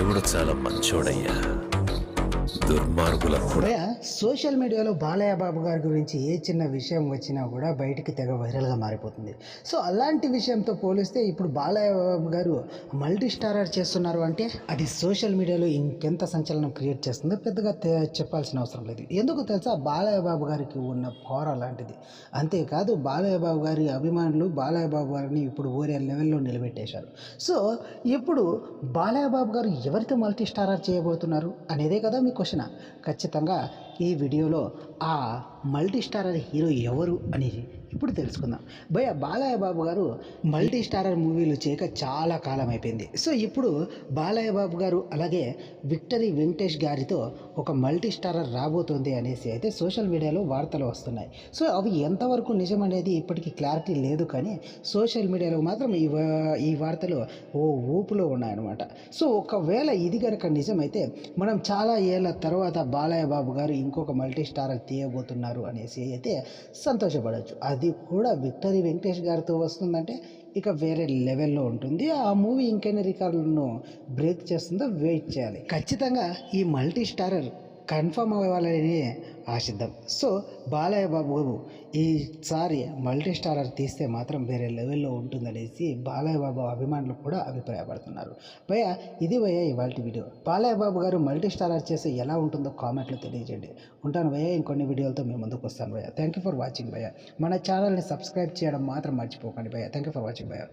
దేవుడు చాలా మంచోడయ్యా. దుర్మార్గులకు కూడా భయ సోషల్ మీడియాలో బాలయ్య బాబు గారి గురించి ఏ చిన్న విషయం వచ్చినా కూడా బయటికి తెగ వైరల్గా మారిపోతుంది. సో అలాంటి విషయంతో పోలిస్తే ఇప్పుడు బాలయ్య బాబు గారు మల్టీ స్టారర్ చేస్తున్నారు అంటే అది సోషల్ మీడియాలో ఇంకెంత సంచలనం క్రియేట్ చేస్తుందో పెద్దగా చెప్పాల్సిన అవసరం లేదు. ఎందుకు తెలుసా, బాలయ్య బాబు గారికి ఉన్న పవర్ అలాంటిది. అంతేకాదు బాలయ్య బాబు గారి అభిమానులు బాలయ్య బాబు గారిని ఇప్పుడు వేరే లెవెల్లో నిలబెట్టేశారు. సో ఇప్పుడు బాలయ్య బాబు గారు ఎవరితో మల్టీ స్టారర్ చేయబోతున్నారు అనేదే కదా మీ క్వశ్చన్. ఖచ్చితంగా ఈ వీడియోలో ఆ మల్టీ స్టారర్ హీరో ఎవరు అని ఇప్పుడు తెలుసుకుందాం. భయ బాలయ్య బాబు గారు మల్టీ స్టారర్ మూవీలు చేయక చాలా కాలం అయిపోయింది. సో ఇప్పుడు బాలయ్య బాబు గారు అలాగే విక్టరీ వెంకటేష్ గారితో ఒక మల్టీ స్టారర్ రాబోతుంది అనేసి అయితే సోషల్ మీడియాలో వార్తలు వస్తున్నాయి. సో అవి ఎంతవరకు నిజం అనేది ఇప్పటికీ క్లారిటీ లేదు, కానీ సోషల్ మీడియాలో మాత్రం ఈ వార్తలు ఓ ఊపులో ఉన్నాయన్నమాట. సో ఒకవేళ ఇది కనుక నిజమైతే మనం చాలా ఏళ్ళ తర్వాత బాలయ్య బాబు గారు ఇంకొక మల్టీ స్టారర్ తీయబోతున్నారు అనేసి అయితే సంతోషపడవచ్చు. అది కూడా విక్టరీ వెంకటేష్ గారితో వస్తుందంటే ఇక వేరే లెవెల్లో ఉంటుంది. ఆ మూవీ ఇంకెన్ని రికార్డులను బ్రేక్ చేస్తుందో వెయిట్ చేయాలి. ఖచ్చితంగా ఈ మల్టీ స్టారర్ కన్ఫర్మ్ అవ్వాలని ఆశిద్దాం. సో బాలయ్య బాబు ఈసారి మల్టీ స్టారర్ తీస్తే మాత్రం వేరే లెవెల్లో ఉంటుందనేసి బాలయ్య బాబు అభిమానులు కూడా అభిప్రాయపడుతున్నారు. భయ్య ఇది భయ్య ఇవాళ వీడియో. బాలయ్య బాబు గారు మల్టీ స్టారర్ చేస్తే ఎలా ఉంటుందో కామెంట్లో తెలియజేయండి. ఉంటాను భయ్య, ఇంకొన్ని వీడియోలతో మేము ముందుకు వస్తాను భయ్య. థ్యాంక్ యూ ఫర్ వాచింగ్ భయ్య. మన ఛానల్ని సబ్స్క్రైబ్ చేయడం మాత్రం మర్చిపోకండి భయ్య. థ్యాంక్ యూ ఫర్ వాచింగ్ భయ్య.